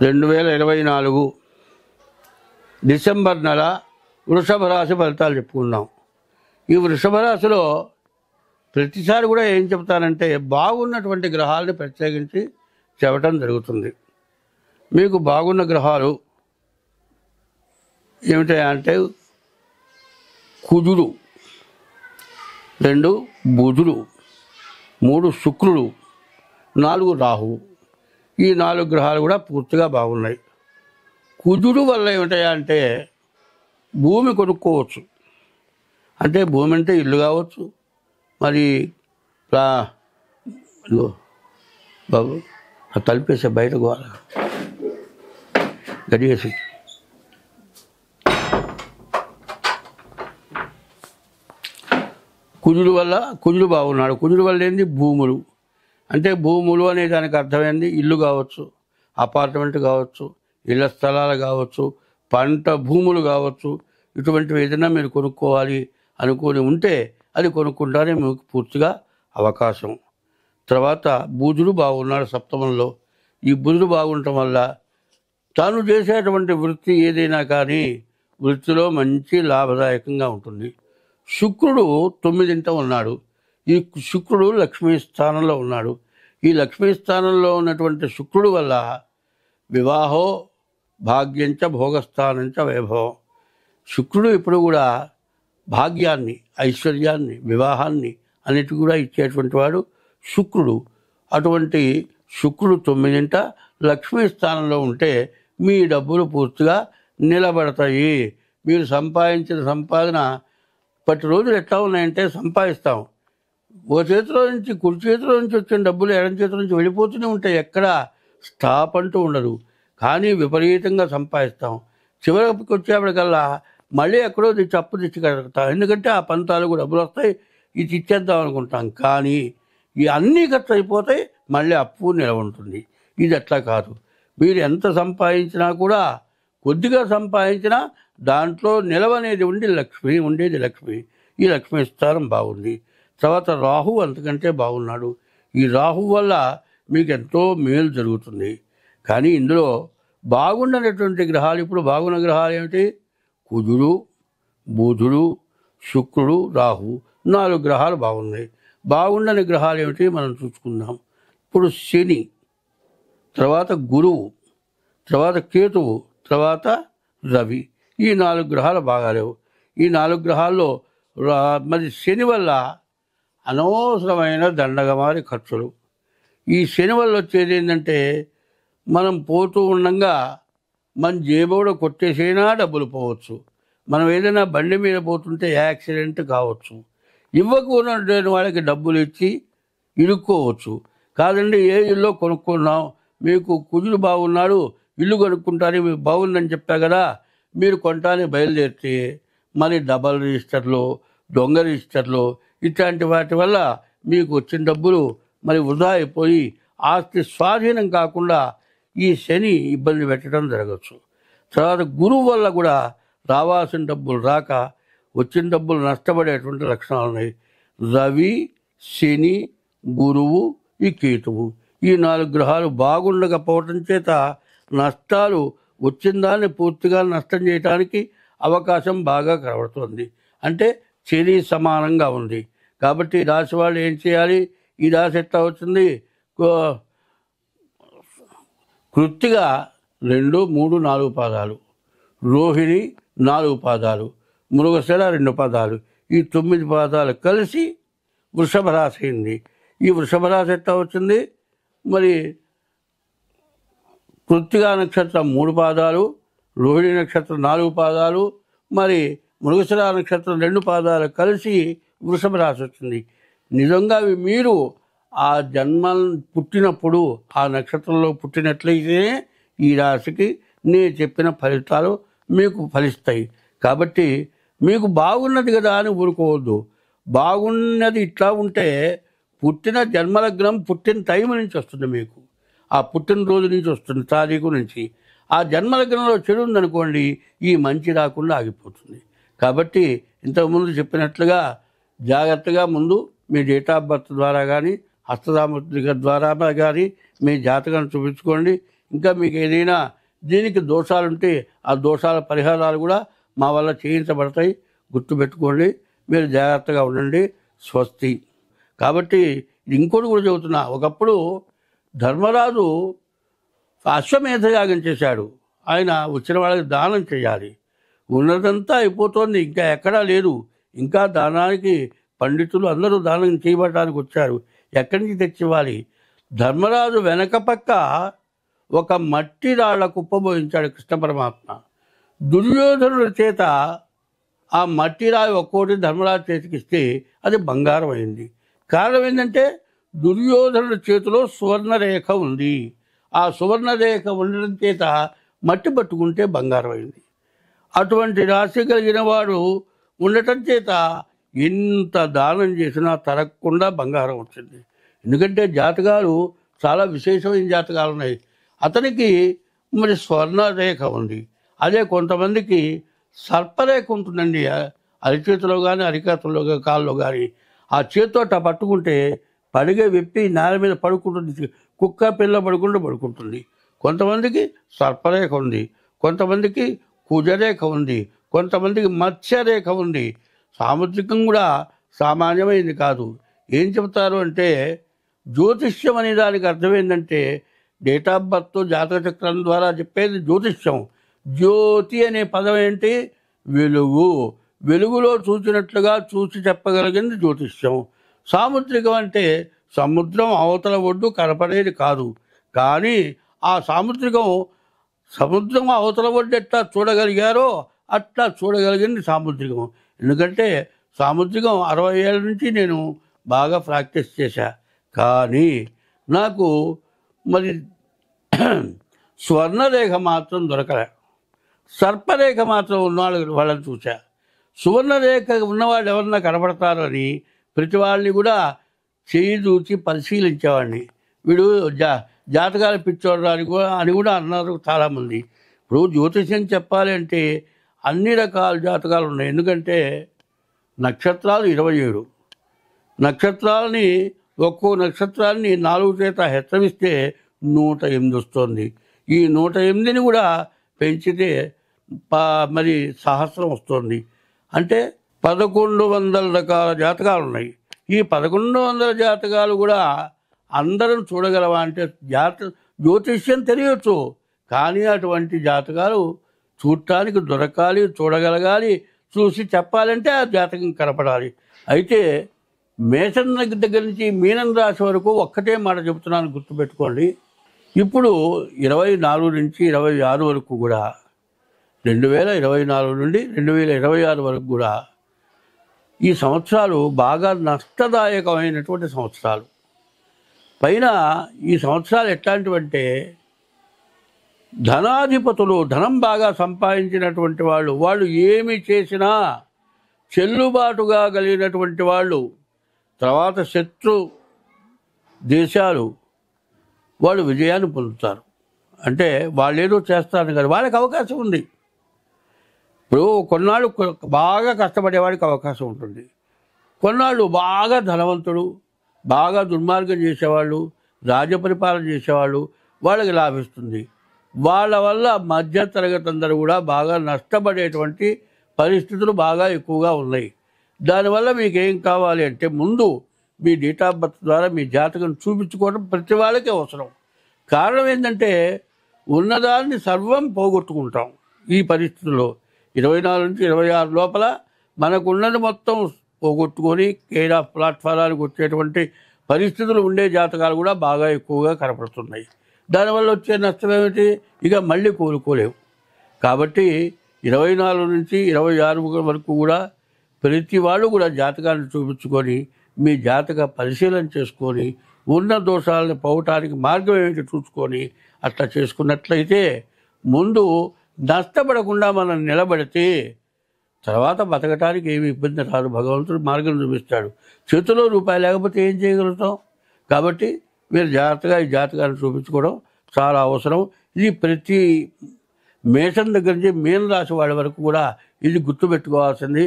2024 December నెల వృషభ రాశి ఫలితాలు చెప్పుకుందాం. ఈ వృషభ రాశిలో ప్రతిసారి కూడా ఏం చెప్తానంటే బాగున్నటువంటి గ్రహాలని ప్రత్యేకించి చెప్పటం జరుగుతుంది. మీకు బాగున్న గ్రహాలు ఏమిటంటే కుజుడు, 2 బుధుడు, 3 శుక్రుడు, 4 రాహువు. ఈ 4 గ్రహాలు కూడా పూర్తిగా బాగున్నాయి. కుజుడు వల్ల ఏమిటంటే భూమి కొనుక్కోవచ్చు. అంటే భూమి అంటే ఇల్లు కావచ్చు, మరి బాబు తలిపేసే బయట గోల గడిగేసి కుజుడు బాగున్నాడు. కుజుడు వల్ల ఏంది భూములు. అంటే భూములు అనే దానికి అర్థమైంది ఇల్లు కావచ్చు, అపార్ట్మెంట్ కావచ్చు, ఇళ్ల స్థలాలు కావచ్చు, పంట భూములు కావచ్చు. ఇటువంటివి ఏదైనా మీరు కొనుక్కోవాలి అనుకొని ఉంటే అది కొనుక్కుంటానే మీకు పూర్తిగా అవకాశం. తర్వాత బుధుడు బాగున్నాడు సప్తమంలో. ఈ బుధుడు బాగుండటం వల్ల తాను చేసేటువంటి వృత్తి ఏదైనా కానీ వృత్తిలో మంచి లాభదాయకంగా ఉంటుంది. శుక్రుడు 9వ ఉన్నాడు. ఈ శుక్రుడు లక్ష్మీ స్థానంలో ఉన్నాడు. ఈ లక్ష్మీ స్థానంలో ఉన్నటువంటి శుక్రుడు వల్ల వివాహో భాగ్యంచ భోగస్థానంచ వైభవం. శుక్రుడు ఇప్పుడు కూడా భాగ్యాన్ని, ఐశ్వర్యాన్ని, వివాహాన్ని అన్నిటి కూడా ఇచ్చేటువంటి వాడు శుక్రుడు. అటువంటి శుక్రుడు 9వ లక్ష్మీ స్థానంలో ఉంటే మీ డబ్బులు పూర్తిగా నిలబడతాయి. మీరు సంపాదించిన సంపాదన పట్టి రోజులు ఎట్లా ఉన్నాయంటే సంపాదిస్తాం, ఓ చేతిలో నుంచి కుడి చేతిలో నుంచి వచ్చిన డబ్బులు ఎడం చేతిలో నుంచి వెళ్ళిపోతూనే ఉంటాయి. ఎక్కడ స్టాప్ అంటూ ఉండదు. కానీ విపరీతంగా సంపాదిస్తాం. చివరికి వచ్చేప్పటికల్లా మళ్ళీ ఎక్కడో అప్పు తెచ్చి కడతాం. ఎందుకంటే ఆ పంతాలకు డబ్బులు వస్తాయి, ఇది ఇచ్చేద్దాం అనుకుంటాం. కానీ ఈ అన్నీ ఖర్చు అయిపోతాయి, మళ్ళీ అప్పు నిలవ ఉంటుంది. ఇది అట్లా కాదు. మీరు ఎంత సంపాదించినా కూడా కొద్దిగా సంపాదించినా దాంట్లో నిలవనేది ఉండేది లక్ష్మి. ఈ లక్ష్మీ స్థానం బాగుంది. తర్వాత రాహు అంతకంటే బాగున్నాడు. ఈ రాహు వల్ల మీకు ఎంతో మేలు జరుగుతుంది. కానీ ఇందులో బాగుండనటువంటి గ్రహాలు, ఇప్పుడు బాగున్న గ్రహాలు ఏమిటి? కుజుడు, బుధుడు, శుక్రుడు, రాహు, 4 గ్రహాలు బాగున్నాయి. బాగుండని గ్రహాలు ఏమిటి మనం చూసుకుందాం. ఇప్పుడు శని, తర్వాత గురువు, తర్వాత కేతువు, తర్వాత రవి. ఈ 4 గ్రహాలు బాగాలేవు. ఈ 4 గ్రహాల్లో మరి శని వల్ల అనవసరమైన దండగమారి ఖర్చులు. ఈ శని వల్ల వచ్చేది ఏంటంటే మనం పోతూ ఉండగా మన జేబులో కొట్టేసైనా డబ్బులు పోవచ్చు. మనం ఏదైనా బండి మీద పోతుంటే యాక్సిడెంట్ కావచ్చు. ఇవ్వకూడని వాళ్ళకి డబ్బులు ఇచ్చి ఇరుక్కోవచ్చు. కాదండి ఏ ఇల్లు కొనుక్కున్నాం, మీకు కుజుడు బాగున్నాడు, ఇల్లు కొనుక్కుంటారు, మీకు బాగుందని చెప్పా కదా, మీరు కొనటానికి బయలుదేరితే మరి డబల్ రిజిస్టర్లు, దొంగ రిజిస్టర్లు ఇట్లాంటి వాటి వల్ల మీకు వచ్చిన డబ్బులు మరి వృధా అయిపోయి ఆస్తి స్వాధీనం కాకుండా ఈ శని ఇబ్బంది పెట్టడం జరగచ్చు. తర్వాత గురువు వల్ల కూడా రావాల్సిన డబ్బులు రాక వచ్చిన డబ్బులు నష్టపడేటువంటి లక్షణాలు ఉన్నాయి. రవి, శని, గురువు, ఈ కేతువు, ఈ 4 గ్రహాలు బాగుండకపోవటం చేత నష్టాలు వచ్చిన దాన్ని పూర్తిగా నష్టం చేయడానికి అవకాశం బాగా కనబడుతుంది. అంటే శని సమానంగా ఉంది. కాబట్టి ఈ రాశి వాళ్ళు ఏం చేయాలి? ఈ రాశి ఎట్లా వచ్చింది? కృత్తిక 2, 3, 4 పాదాలు, రోహిణి 4 పాదాలు, మృగశిర 2 పాదాలు, ఈ 9 పాదాలు కలిసి వృషభ రాశి అయింది. ఈ వృషభ రాశి ఎట్లా వచ్చింది? మరి కృత్తిక నక్షత్రం 3 పాదాలు, రోహిణి నక్షత్రం 4 పాదాలు, మరి మృగశిర నక్షత్రం 2 పాదాలు కలిసి వృషభ రాశి వచ్చింది. నిజంగా మీరు ఆ జన్మ పుట్టినప్పుడు ఆ నక్షత్రంలో పుట్టినట్లయితే ఈ రాశికి నేను చెప్పిన ఫలితాలు మీకు ఫలిస్తాయి. కాబట్టి మీకు బాగున్నది కదా అని ఊరుకోవద్దు. బాగున్నది ఇట్లా ఉంటే పుట్టిన జన్మలగ్నం పుట్టిన టైం నుంచి వస్తుంది. మీకు ఆ పుట్టినరోజు నుంచి వస్తుంది, తారీఖు నుంచి. ఆ జన్మలగ్నంలో చెడు ఉందనుకోండి, ఈ మంచి రాకుండా ఆగిపోతుంది. కాబట్టి ఇంతకుముందు చెప్పినట్లుగా జాగ్రత్తగా ముందు మీ డేట్ ఆఫ్ బర్త్ ద్వారా కానీ హస్తసాముద్రిక ద్వారా కానీ మీ జాతకాన్ని చూపించుకోండి. ఇంకా మీకు ఏదైనా దీనికి దోషాలుంటే ఆ దోషాల పరిహారాలు కూడా మా వల్ల చేయించబడతాయి. గుర్తుపెట్టుకోండి, మీరు జాగ్రత్తగా ఉండండి. స్వస్తి. కాబట్టి ఇంకోటి కూడా చెబుతున్నా, ఒకప్పుడు ధర్మరాజు అశ్వమేధ యాగం చేశాడు. ఆయన వచ్చిన వాళ్ళకి దానం చేయాలి. ఉన్నదంతా అయిపోతుంది, ఇంకా ఎక్కడా లేదు. ఇంకా దానానికి పండితులు అందరూ దానం చేయబడటానికి వచ్చారు. ఎక్కడి నుంచి తెచ్చివ్వాలి? ధర్మరాజు వెనక పక్క ఒక మట్టి రాళ్ల కుప్ప పోయించాడు కృష్ణ పరమాత్మ. దుర్యోధనుడి చేత ఆ మట్టి రాయి ఒక్కోటి ధర్మరాజు చేతికిస్తే అది బంగారం అయింది. కారణం ఏంటంటే దుర్యోధనుడి చేతిలో సువర్ణరేఖ ఉంది. ఆ సువర్ణరేఖ ఉండడం చేత మట్టి పట్టుకుంటే బంగారం అయింది. అటువంటి రాశి కలిగిన వాడు ఉండటం చేత ఎంత దానం చేసినా తరగకుండా బంగారం వచ్చింది. ఎందుకంటే జాతకాలు చాలా విశేషమైన జాతకాలు ఉన్నాయి. అతనికి మరి స్వర్ణరేఖ ఉంది. అదే కొంతమందికి సర్పరేఖ ఉంటుందండి. అరిచేతిలో కానీ అరికాతుల్లో కాల్లో కానీ ఆ చేతితోట పట్టుకుంటే పడిగ విప్పి నేల మీద పడుకుంటుంది. కుక్క పిల్ల పడుకుంటుంది. కొంతమందికి సర్పరేఖ ఉంది, కొంతమందికి కుజరేఖ ఉంది, కొంతమందికి మత్స్యరేఖ ఉంది. సాముద్రికం కూడా సామాన్యమైంది కాదు. ఏం చెబుతారు అంటే జ్యోతిష్యం అనే దానికి అర్థం ఏంటంటే డేట్ ఆఫ్ బర్త్ జాతక చక్రం ద్వారా చెప్పేది జ్యోతిష్యం. జ్యోతి అనే పదం ఏంటి? వెలుగు. వెలుగులో చూసినట్లుగా చూసి చెప్పగలిగింది జ్యోతిష్యం. సాముద్రికం అంటే సముద్రం అవతల ఒడ్డు కనపడేది కాదు, కానీ ఆ సముద్రం అవతల ఒడ్డు ఎట్లా చూడగలిగారో అట్లా చూడగలిగింది సాముద్రికం. ఎందుకంటే సాముద్రికం 60 ఏళ్ళ నుంచి నేను బాగా ప్రాక్టీస్ చేశా. కానీ నాకు మరి స్వర్ణరేఖ మాత్రం దొరకలే. సర్పరేఖ మాత్రం వాళ్ళని చూశా. సువర్ణరేఖ ఉన్నవాళ్ళు ఎవరన్నా కనపడతారని ప్రతి వాళ్ళని కూడా చేయి చూచి పరిశీలించేవాడిని. వీడు జాతకాలు పిచ్చోడు అని కూడా అన్నారు చాలామంది. ఇప్పుడు జ్యోతిష్యం చెప్పాలి అంటే అన్ని రకాల జాతకాలు ఉన్నాయి. ఎందుకంటే నక్షత్రాలు 27 నక్షత్రాలని ఒక్కో నక్షత్రాన్ని 4 చేత హెచ్చరిస్తే 108 వస్తుంది. ఈ 108ని కూడా పెంచితే మరి సహస్రం వస్తుంది. అంటే 1100 రకాల జాతకాలు ఉన్నాయి. ఈ 1100 జాతకాలు కూడా అందరం చూడగలవా అంటే జ్యోతిష్యం తెలియచ్చు, కానీ అటువంటి జాతకాలు చూడటానికి దొరకాలి, చూడగలగాలి. చూసి చెప్పాలంటే ఆ జాతకం కనపడాలి. అయితే మేషం దగ్గర నుంచి మీనం రాశి వరకు ఒక్కటే మాట చెబుతున్నాను, గుర్తుపెట్టుకోండి. ఇప్పుడు 24 నుంచి 26 వరకు కూడా 2024 నుండి 2026 వరకు కూడా ఈ సంవత్సరాలు బాగా నష్టదాయకమైనటువంటి సంవత్సరాలు. పైన ఈ సంవత్సరాలు ఎట్లాంటివంటే ధనాధిపతులు, ధనం బాగా సంపాదించినటువంటి వాళ్ళు ఏమి చేసినా చెల్లుబాటుగా కలిగినటువంటి వాళ్ళు, తర్వాత శత్రు దేశాలు వాళ్ళు విజయాన్ని పొందుతారు. అంటే వాళ్ళు ఏదో చేస్తారు కానీ వాళ్ళకి అవకాశం ఉంది. ఇప్పుడు కొన్నాళ్ళు బాగా కష్టపడేవాడికి అవకాశం ఉంటుంది. కొన్నాళ్ళు బాగా ధనవంతుడు, బాగా దుర్మార్గం చేసేవాళ్ళు, రాజ్యపరిపాలన చేసేవాళ్ళు వాళ్ళకి లాభిస్తుంది. వాళ్ళ వల్ల మధ్యతరగతి అందరూ కూడా బాగా నష్టపడేటువంటి పరిస్థితులు బాగా ఎక్కువగా ఉన్నాయి. దానివల్ల మీకు ఏం కావాలి అంటే ముందు మీ డేట్ ఆఫ్ బర్త్ ద్వారా మీ జాతకం చూపించుకోవడం ప్రతి వాళ్ళకి అవసరం. కారణం ఏంటంటే ఉన్నదాన్ని సర్వం పోగొట్టుకుంటాం. ఈ పరిస్థితుల్లో 24 నుంచి 26 లోపల మనకున్నది మొత్తం పోగొట్టుకొని కేర్ ఆఫ్ ప్లాట్ఫారాలకు వచ్చేటువంటి పరిస్థితులు ఉండే జాతకాలు కూడా బాగా ఎక్కువగా కనపడుతున్నాయి. దానివల్ల వచ్చే నష్టం ఏమిటి? ఇక మళ్ళీ కోలుకోలేము. కాబట్టి 24 నుంచి 26 వరకు కూడా ప్రతి వాళ్ళు కూడా జాతకాన్ని చూపించుకొని మీ జాతక పరిశీలన చేసుకొని ఉన్న దోషాలను పోవటానికి మార్గం ఏమిటి చూసుకొని అట్లా చేసుకున్నట్లయితే ముందు నష్టపడకుండా మనం నిలబడితే తర్వాత బతకటానికి ఏమి ఇబ్బంది రాదు. భగవంతుడు మార్గం చూపిస్తాడు. చేతిలో రూపాయి లేకపోతే ఏం చేయగలుగుతాం? కాబట్టి మీరు జాగ్రత్తగా ఈ జాతకాన్ని చూపించుకోవడం చాలా అవసరం. ఇది ప్రతి మేషం దగ్గర నుంచి మీన రాశి వాళ్ళ వరకు కూడా ఇది గుర్తుపెట్టుకోవాల్సింది.